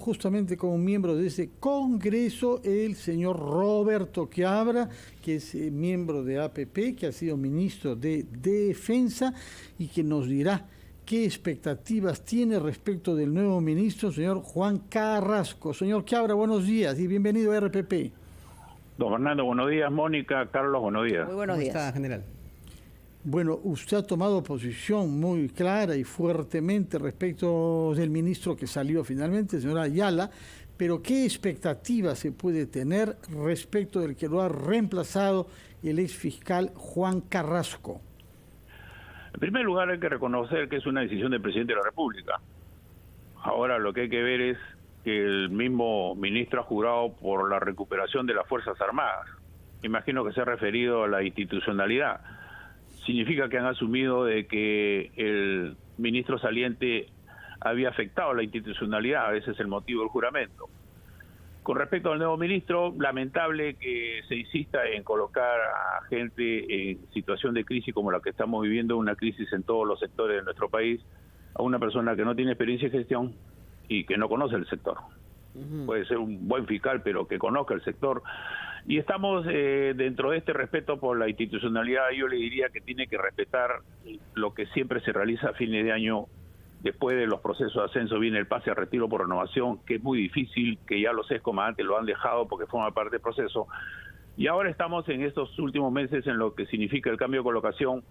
justamente con un miembro de ese Congreso, el señor Roberto Quiabra, que es miembro de APP, que ha sido ministro de Defensa y que nos dirá qué expectativas tiene respecto del nuevo ministro, señor Juan Carrasco. Señor Quiabra, buenos días y bienvenido a RPP. Don Fernando, buenos días. Mónica, Carlos, buenos días. Muy buenos días. ¿Cómo está, general? Bueno, usted ha tomado posición muy clara y fuertemente respecto del ministro que salió finalmente, el señor Ayala, pero ¿qué expectativa se puede tener respecto del que lo ha reemplazado el exfiscal Juan Carrasco? En primer lugar, hay que reconocer que es una decisión del presidente de la República. Ahora lo que hay que ver es que el mismo ministro ha jurado por la recuperación de las Fuerzas Armadas. Imagino que se ha referido a la institucionalidad. Significa que han asumido de que el ministro saliente había afectado la institucionalidad, ese es el motivo del juramento. Con respecto al nuevo ministro, lamentable que se insista en colocar a gente en situación de crisis como la que estamos viviendo, una crisis en todos los sectores de nuestro país, a una persona que no tiene experiencia en gestión y que no conoce el sector. Puede ser un buen fiscal, pero que conozca el sector. Y estamos dentro de este respeto por la institucionalidad. Yo le diría que tiene que respetar lo que siempre se realiza a fines de año. Después de los procesos de ascenso viene el pase a retiro por renovación, que es muy difícil, que ya los excomandantes lo han dejado porque forma parte del proceso. Y ahora estamos en estos últimos meses en lo que significa el cambio de colocación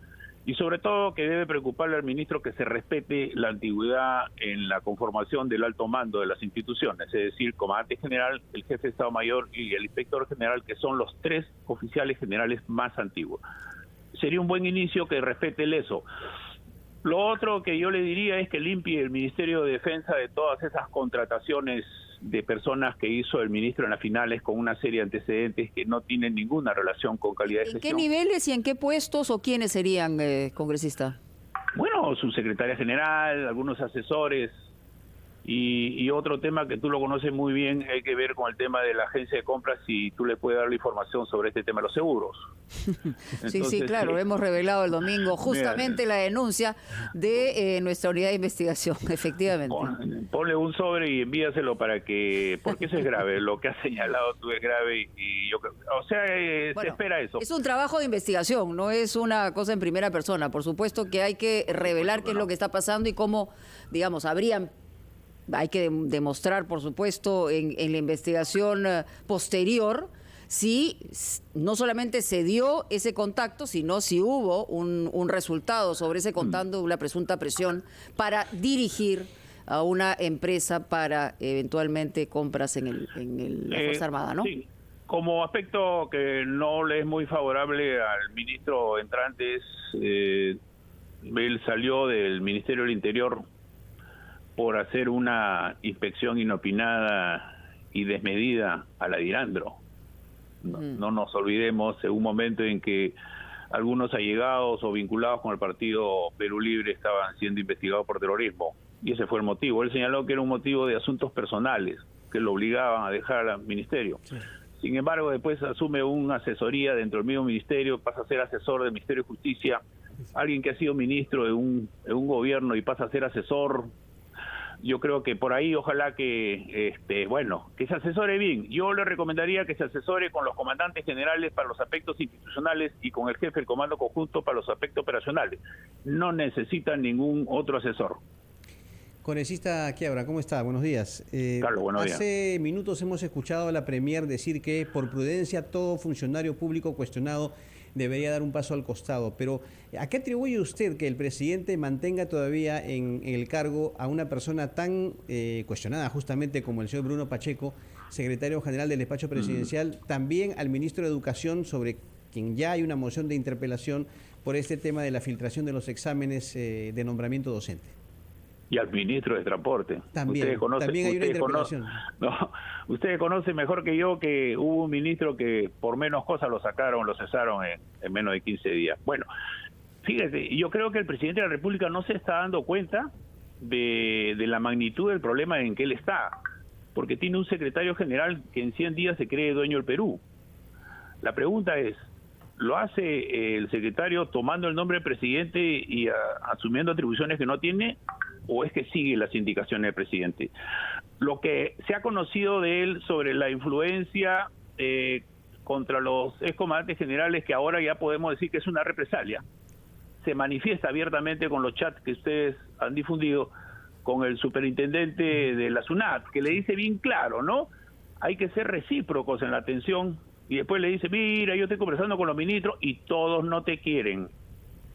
y sobre todo que debe preocuparle al ministro que se respete la antigüedad en la conformación del alto mando de las instituciones, es decir, comandante general, el jefe de Estado Mayor y el inspector general, que son los tres oficiales generales más antiguos. Sería un buen inicio que respete eso. Lo otro que yo le diría es que limpie el Ministerio de Defensa de todas esas contrataciones de personas que hizo el ministro en las finales con una serie de antecedentes que no tienen ninguna relación con calidad de gestión. ¿En qué niveles y en qué puestos o quiénes serían, congresista? Bueno, su secretaria general, algunos asesores y otro tema que tú lo conoces muy bien, hay que ver con el tema de la agencia de compras y tú le puedes dar la información sobre este tema de los seguros. Entonces, sí, claro, hemos revelado el domingo justamente la denuncia de nuestra unidad de investigación, efectivamente. Ponle un sobre y envíaselo porque eso es grave, lo que has señalado tú es grave y yo creo, o sea, bueno, se espera eso. Es un trabajo de investigación, no es una cosa en primera persona, por supuesto que hay que revelar qué es lo que está pasando y cómo, digamos, hay que demostrar, por supuesto, en la investigación posterior, si no solamente se dio ese contacto, sino si hubo un resultado sobre ese contacto, una presunta presión para dirigir a una empresa para eventualmente compras en la Fuerza Armada, ¿no? Sí. Como aspecto que no le es muy favorable al ministro entrante, él salió del Ministerio del Interior por hacer una inspección inopinada y desmedida a la Dirandro. No nos olvidemos en un momento en que algunos allegados o vinculados con el partido Perú Libre estaban siendo investigados por terrorismo. Y ese fue el motivo. Él señaló que era un motivo de asuntos personales que lo obligaban a dejar al ministerio. Sí. Sin embargo, después asume una asesoría dentro del mismo ministerio, pasa a ser asesor del Ministerio de Justicia. Alguien que ha sido ministro de un gobierno y pasa a ser asesor. Yo creo que por ahí ojalá que que se asesore bien. Yo le recomendaría que se asesore con los comandantes generales para los aspectos institucionales y con el jefe del comando conjunto para los aspectos operacionales. No necesitan ningún otro asesor. Congresista Quiabra, ¿cómo está? Buenos días. Carlos, buenos días. Hace minutos hemos escuchado a la Premier decir que por prudencia todo funcionario público cuestionado debería dar un paso al costado, pero ¿a qué atribuye usted que el presidente mantenga todavía en el cargo a una persona tan cuestionada justamente como el señor Bruno Pacheco, secretario general del despacho presidencial, también al ministro de Educación, sobre quien ya hay una moción de interpelación por este tema de la filtración de los exámenes de nombramiento docente? Y al ministro de Transporte. También hay una interpelación. Ustedes conocen mejor que yo que hubo un ministro que por menos cosas lo cesaron en menos de 15 días. Bueno, fíjese, yo creo que el presidente de la República no se está dando cuenta de la magnitud del problema en que él está, porque tiene un secretario general que en 100 días se cree dueño del Perú. La pregunta es, ¿lo hace el secretario tomando el nombre del presidente y asumiendo atribuciones que no tiene? o es que sigue las indicaciones del presidente. Lo que se ha conocido de él sobre la influencia contra los excomandantes generales, que ahora ya podemos decir que es una represalia, se manifiesta abiertamente con los chats que ustedes han difundido con el superintendente de la SUNAT, que le dice bien claro, ¿no? Hay que ser recíprocos en la atención, y después le dice, mira, yo estoy conversando con los ministros y todos no te quieren.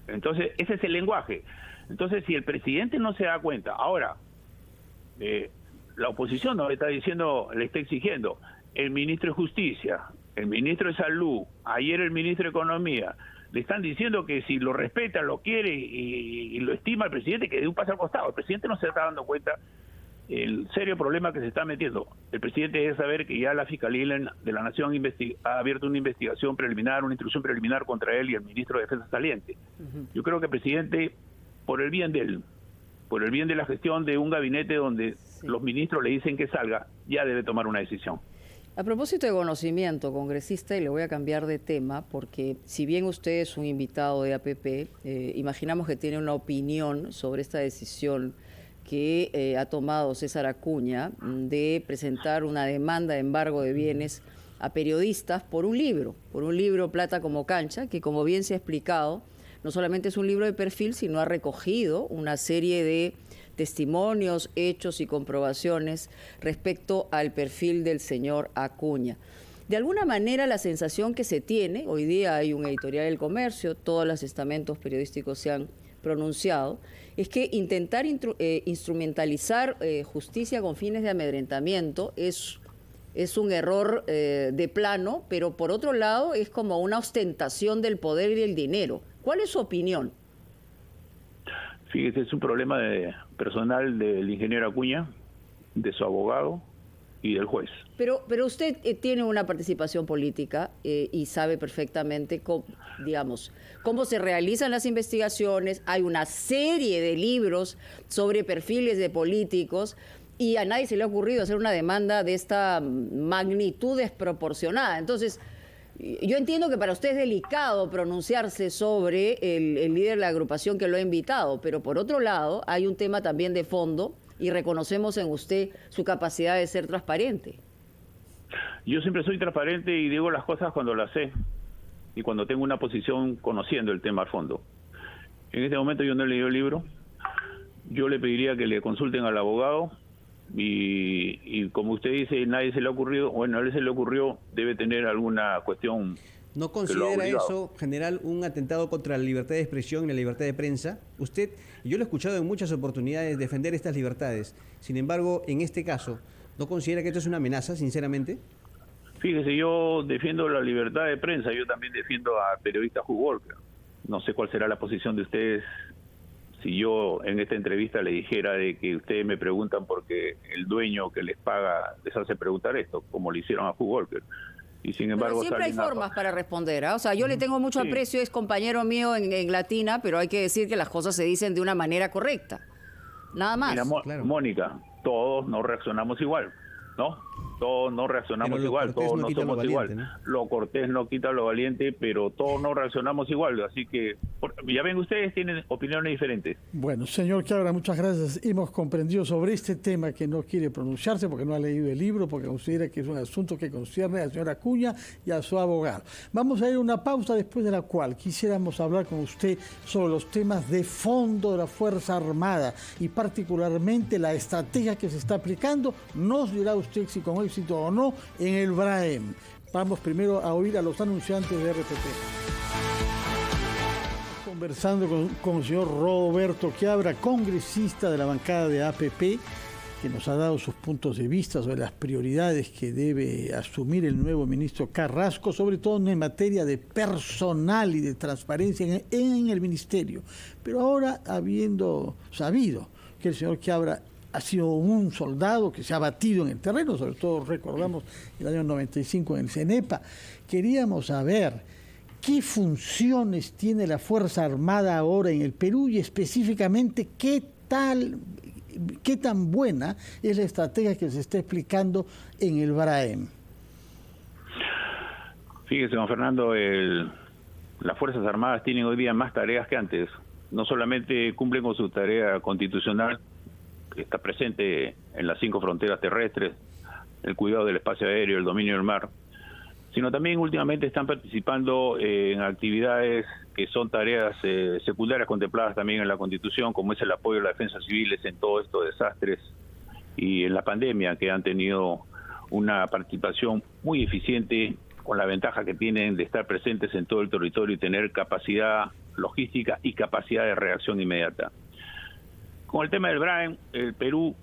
Entonces, ese es el lenguaje. Entonces, si el presidente no se da cuenta, ahora, la oposición no le está diciendo, le está exigiendo, el ministro de Justicia, el ministro de Salud, ayer el ministro de Economía, le están diciendo que si lo respeta, lo quiere y lo estima el presidente, que dé un paso al costado. El presidente no se está dando cuenta el serio problema que se está metiendo. El presidente debe saber que ya la Fiscalía de la Nación ha abierto una investigación preliminar, una instrucción preliminar contra él y el ministro de Defensa saliente. Yo creo que el presidente, por el bien de él, por el bien de la gestión de un gabinete donde los ministros le dicen que salga, ya debe tomar una decisión. A propósito de conocimiento, congresista, y le voy a cambiar de tema, porque si bien usted es un invitado de APP, imaginamos que tiene una opinión sobre esta decisión que ha tomado César Acuña de presentar una demanda de embargo de bienes a periodistas por un libro Plata como cancha, que como bien se ha explicado, no solamente es un libro de perfil, sino ha recogido una serie de testimonios, hechos y comprobaciones respecto al perfil del señor Acuña. De alguna manera, la sensación que se tiene, hoy día hay un editorial del Comercio, todos los estamentos periodísticos se han pronunciado, es que intentar instrumentalizar justicia con fines de amedrentamiento es un error de plano, pero por otro lado es como una ostentación del poder y del dinero. ¿Cuál es su opinión? Fíjese, es un problema personal del ingeniero Acuña, de su abogado y del juez. Pero usted tiene una participación política y sabe perfectamente cómo se realizan las investigaciones. Hay una serie de libros sobre perfiles de políticos y a nadie se le ha ocurrido hacer una demanda de esta magnitud desproporcionada. Entonces, yo entiendo que para usted es delicado pronunciarse sobre el líder de la agrupación que lo ha invitado, pero por otro lado hay un tema también de fondo y reconocemos en usted su capacidad de ser transparente. Yo siempre soy transparente y digo las cosas cuando las sé y cuando tengo una posición conociendo el tema a fondo. En este momento yo no he leído el libro. Yo le pediría que le consulten al abogado y como usted dice, nadie se le ha ocurrido. Bueno, a él se le ocurrió, debe tener alguna cuestión. ¿No considera eso, general, un atentado contra la libertad de expresión y la libertad de prensa? Usted, yo lo he escuchado en muchas oportunidades defender estas libertades. Sin embargo, en este caso, ¿no considera que esto es una amenaza, sinceramente? Fíjese, yo defiendo la libertad de prensa, yo también defiendo a periodista Hugh Walker. No sé cuál será la posición de ustedes si yo en esta entrevista le dijera de que ustedes me preguntan porque el dueño que les paga les hace preguntar esto, como le hicieron a Hugh Walker. Y sin embargo, pero siempre hay formas para responder, ¿eh? O sea, yo le tengo mucho aprecio, es compañero mío en Latina, pero hay que decir que las cosas se dicen de una manera correcta. Nada más. Mira, Claro. Mónica, todos no reaccionamos igual, ¿no? Todos no reaccionamos igual, todos no somos igual. ¿No? Lo cortés no quita lo valiente, pero todos no reaccionamos igual. Así que, ya ven, ustedes tienen opiniones diferentes. Bueno, señor Quiabra, muchas gracias. Hemos comprendido sobre este tema que no quiere pronunciarse porque no ha leído el libro, porque considera que es un asunto que concierne al señor Acuña y a su abogado. Vamos a ir a una pausa después de la cual quisiéramos hablar con usted sobre los temas de fondo de la Fuerza Armada y particularmente la estrategia que se está aplicando. Nos dirá usted si con éxito o no en el BRAEM. Vamos primero a oír a los anunciantes de RPP. Conversando con el señor Roberto Quiabra, congresista de la bancada de APP, que nos ha dado sus puntos de vista sobre las prioridades que debe asumir el nuevo ministro Carrasco, sobre todo en materia de personal y de transparencia en el ministerio. Pero ahora, habiendo sabido que el señor Quiabra ha sido un soldado que se ha batido en el terreno, sobre todo recordamos el año 95 en el CENEPA, queríamos saber qué funciones tiene la Fuerza Armada ahora en el Perú y específicamente qué tan buena es la estrategia que se está explicando en el BRAEM. Fíjese, don Fernando, las Fuerzas Armadas tienen hoy día más tareas que antes. No solamente cumplen con su tarea constitucional, que está presente en las 5 fronteras terrestres, el cuidado del espacio aéreo, el dominio del mar, sino también últimamente están participando en actividades que son tareas secundarias contempladas también en la Constitución, como es el apoyo a las defensas civiles en todos estos desastres y en la pandemia, que han tenido una participación muy eficiente, con la ventaja que tienen de estar presentes en todo el territorio y tener capacidad logística y capacidad de reacción inmediata. Con el tema del Braen, el Perú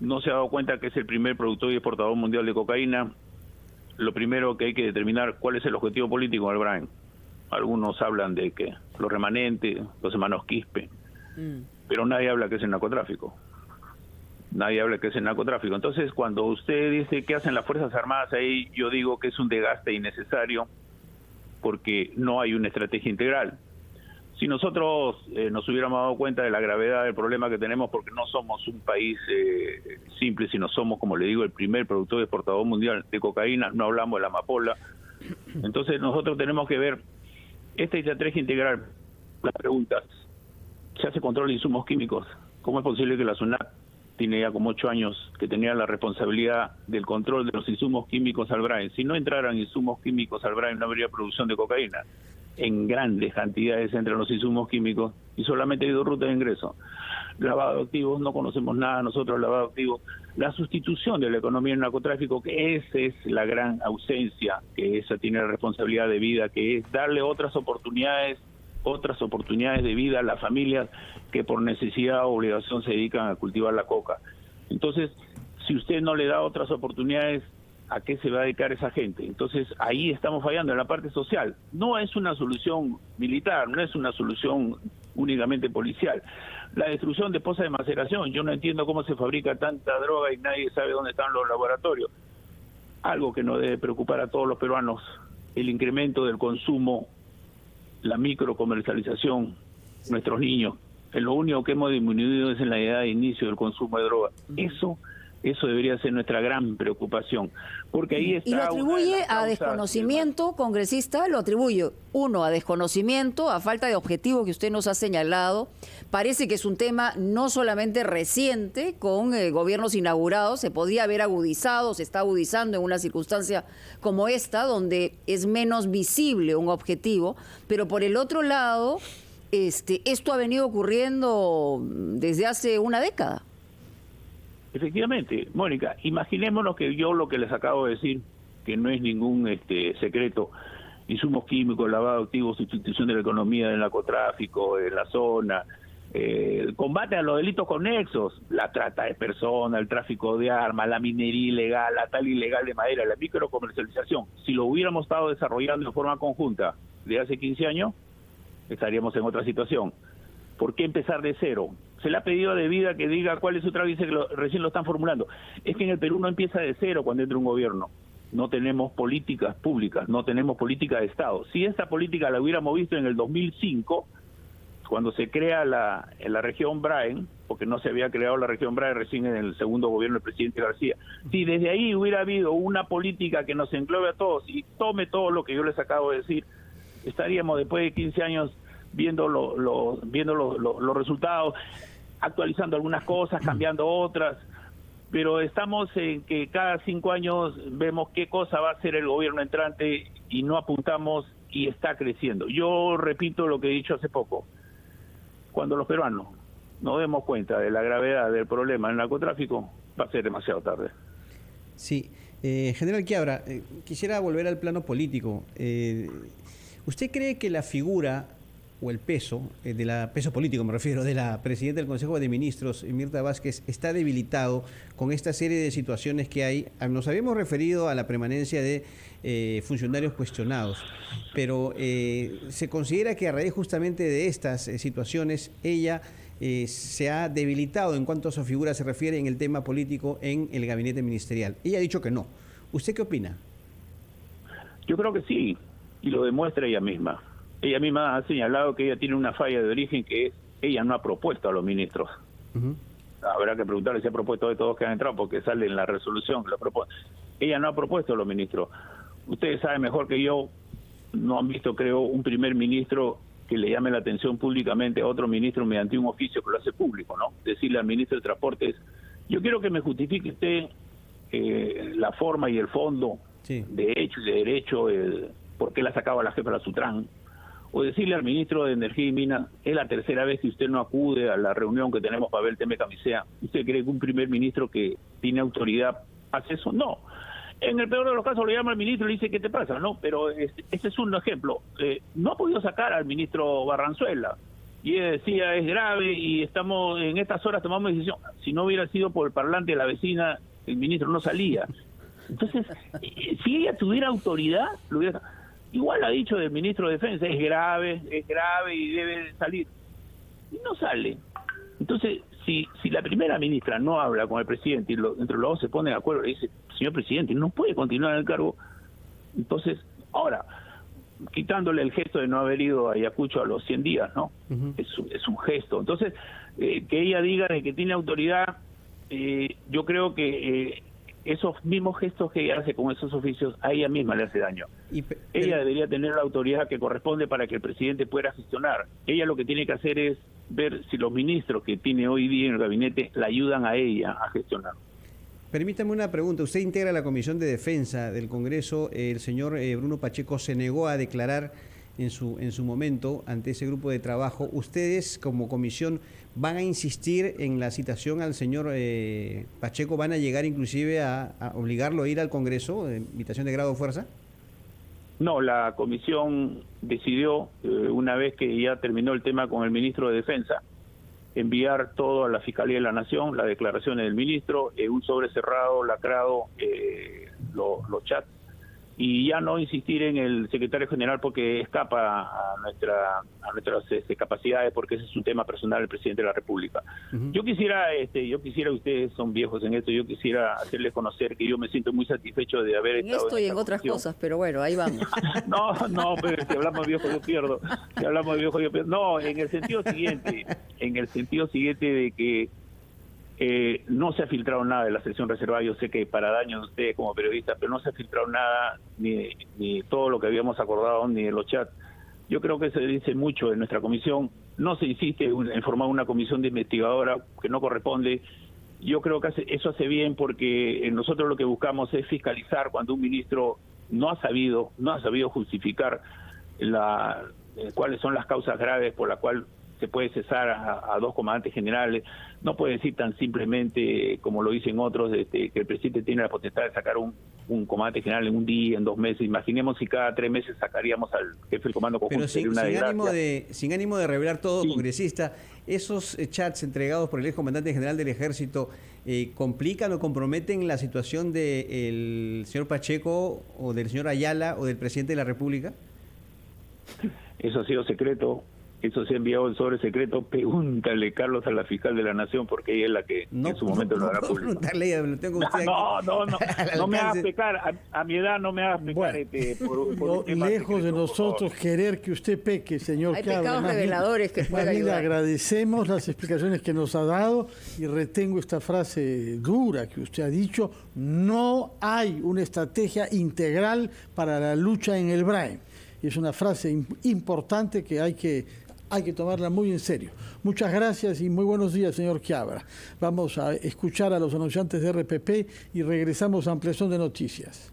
no se ha dado cuenta que es el primer productor y exportador mundial de cocaína. Lo primero que hay que determinar cuál es el objetivo político del Braen. Algunos hablan de que los remanentes, los hermanos Quispe, pero nadie habla que es el narcotráfico. Nadie habla que es el narcotráfico. Entonces, cuando usted dice qué hacen las Fuerzas Armadas ahí, yo digo que es un desgaste innecesario porque no hay una estrategia integral. Si nosotros nos hubiéramos dado cuenta de la gravedad del problema que tenemos, porque no somos un país simple, sino somos, como le digo, el primer productor y exportador mundial de cocaína, no hablamos de la amapola. Entonces nosotros tenemos que ver esta estrategia integral. Las preguntas: ¿se hace control de insumos químicos? ¿Cómo es posible que la SUNAT tiene ya como 8 años que tenía la responsabilidad del control de los insumos químicos al Braen? Si no entraran insumos químicos al Braen, no habría producción de cocaína en grandes cantidades entre los insumos químicos y solamente hay 2 rutas de ingreso. Lavado de activos, no conocemos nada nosotros del lavado de activos. La sustitución de la economía del narcotráfico, que esa es la gran ausencia, que esa tiene la responsabilidad de vida, que es darle otras oportunidades de vida a las familias que por necesidad o obligación se dedican a cultivar la coca. Entonces, si usted no le da otras oportunidades, ¿a qué se va a dedicar esa gente? Entonces, ahí estamos fallando en la parte social. No es una solución militar, no es una solución únicamente policial. La destrucción de pozas de maceración, yo no entiendo cómo se fabrica tanta droga y nadie sabe dónde están los laboratorios. Algo que nos debe preocupar a todos los peruanos, el incremento del consumo, la microcomercialización, nuestros niños. Lo único que hemos disminuido es en la edad de inicio del consumo de droga. Eso debería ser nuestra gran preocupación, porque ahí está. ¿Y lo atribuye a desconocimiento, congresista? Lo atribuye, uno, a desconocimiento, a falta de objetivo que usted nos ha señalado. Parece que es un tema no solamente reciente, con gobiernos inaugurados, se podría haber agudizado, se está agudizando en una circunstancia como esta, donde es menos visible un objetivo, pero por el otro lado, esto ha venido ocurriendo desde hace una década. Efectivamente, Mónica, imaginémonos que yo lo que les acabo de decir, que no es ningún secreto, insumos químicos, lavado de activos, sustitución de la economía del narcotráfico en la zona, el combate a los delitos conexos, la trata de personas, el tráfico de armas, la minería ilegal, la tala ilegal de madera, la microcomercialización. Si lo hubiéramos estado desarrollando de forma conjunta de hace 15 años, estaríamos en otra situación. ¿Por qué empezar de cero? Se le ha pedido de vida que diga cuál es su trabajo, dice que recién lo están formulando. Es que en el Perú no empieza de cero cuando entra un gobierno. No tenemos políticas públicas, no tenemos política de Estado. Si esta política la hubiéramos visto en el 2005, cuando se crea la región Braen, porque no se había creado la región Braen recién en el segundo gobierno del presidente García, si desde ahí hubiera habido una política que nos englobe a todos y tome todo lo que yo les acabo de decir, estaríamos después de 15 años viendo los resultados, actualizando algunas cosas, cambiando otras, pero estamos en que cada 5 años vemos qué cosa va a hacer el gobierno entrante y no apuntamos y está creciendo. Yo repito lo que he dicho hace poco, cuando los peruanos nos demos cuenta de la gravedad del problema del narcotráfico, va a ser demasiado tarde. Sí, General Quiabra, quisiera volver al político. ¿Usted cree que la figura o el peso, peso político me refiero, de la presidenta del Consejo de Ministros, Mirta Vázquez, está debilitado con esta serie de situaciones que hay? Nos habíamos referido a la permanencia de funcionarios cuestionados, pero se considera que a raíz justamente de estas situaciones, ella se ha debilitado en cuanto a su figura se refiere en el tema político en el gabinete ministerial. Ella ha dicho que no. ¿Usted qué opina? Yo creo que sí, y lo demuestra ella misma. Ella misma ha señalado que ella tiene una falla de origen, que es ella no ha propuesto a los ministros. Habrá que preguntarle si ha propuesto de todos que han entrado, porque sale en la resolución que lo propone. Ella no ha propuesto a los ministros. Ustedes saben mejor que yo, no han visto, creo, un primer ministro que le llame la atención públicamente a otro ministro mediante un oficio que lo hace público, ¿no? Decirle al ministro de Transportes, yo quiero que me justifique usted la forma y el fondo, sí, de hecho y de derecho, por qué la sacaba la jefa de la Sutran. O decirle al ministro de Energía y Minas, es la tercera vez que usted no acude a la reunión que tenemos para ver el tema de Camisea. ¿Usted cree que un primer ministro que tiene autoridad hace eso? No. En el peor de los casos le llama al ministro y le dice, ¿qué te pasa? No, pero ese es un ejemplo. No ha podido sacar al ministro Barranzuela. Y él decía, es grave y estamos en estas horas tomamos decisión. Si no hubiera sido por el parlante de la vecina, el ministro no salía. Entonces, si ella tuviera autoridad, lo hubiera... Igual ha dicho del ministro de Defensa, es grave y debe salir. Y no sale. Entonces, si la primera ministra no habla con el presidente y entre los dos se pone de acuerdo y dice, señor presidente, no puede continuar en el cargo. Entonces, ahora, quitándole el gesto de no haber ido a Ayacucho a los 100 días, ¿no? Uh-huh. Es un gesto. Entonces, que ella diga de que tiene autoridad, yo creo que esos mismos gestos que ella hace con esos oficios, a ella misma le hace daño. Ella debería tener la autoridad que corresponde para que el presidente pueda gestionar. Ella lo que tiene que hacer es ver si los ministros que tiene hoy día en el gabinete la ayudan a ella a gestionar. Permítame una pregunta. Usted integra la Comisión de Defensa del Congreso. El señor Bruno Pacheco se negó a declarar en su momento ante ese grupo de trabajo. ¿Ustedes como comisión van a insistir en la citación al señor Pacheco? ¿Van a llegar inclusive a obligarlo a ir al Congreso, invitación de grado de fuerza? No, la comisión decidió, una vez que ya terminó el tema con el ministro de Defensa, enviar todo a la Fiscalía de la Nación, las declaraciones del ministro, un sobre cerrado, lacrado, los chats, y ya no insistir en el secretario general porque escapa a nuestras capacidades, porque ese es un tema personal del presidente de la República. Uh-huh. Yo quisiera, ustedes son viejos en esto, yo quisiera hacerles conocer que yo me siento muy satisfecho de haber estado esto y en otras cosas, pero bueno, ahí vamos. No, pero si hablamos de viejo yo pierdo. No, en el sentido siguiente de que no se ha filtrado nada de la sesión reservada. Yo sé que para daño de ustedes como periodistas, pero no se ha filtrado nada, ni todo lo que habíamos acordado, ni de los chats. Yo creo que se dice mucho en nuestra comisión. No se insiste en formar una comisión de investigadora que no corresponde. Yo creo que eso hace bien, porque nosotros lo que buscamos es fiscalizar cuando un ministro no ha sabido justificar cuáles son las causas graves por las cuales se puede cesar a dos comandantes generales. No puede decir tan simplemente, como lo dicen otros, que el presidente tiene la potestad de sacar un comandante general en un día, en 2 meses. Imaginemos si cada 3 meses sacaríamos al jefe del comando conjunto. Pero sin ánimo de revelar todo, sí. Congresista, esos chats entregados por el ex comandante general del Ejército complican o comprometen la situación del señor Pacheco o del señor Ayala o del presidente de la República. Eso ha sido secreto. Eso se ha enviado en sobre secreto. Pregúntale, Carlos, a la fiscal de la Nación, porque ella es la que en su momento lo hará público. No me hagas pecar. A mi edad no me hagas pecar. Bueno, lejos de nosotros querer que usted peque, señor. Hay pecados reveladores que pueden ayudar. Le agradecemos las explicaciones que nos ha dado y retengo esta frase dura que usted ha dicho: no hay una estrategia integral para la lucha en el Brain. Y es una frase importante que hay que tomarla muy en serio. Muchas gracias y muy buenos días, señor Chiabra. Vamos a escuchar a los anunciantes de RPP y regresamos a Ampliación de Noticias.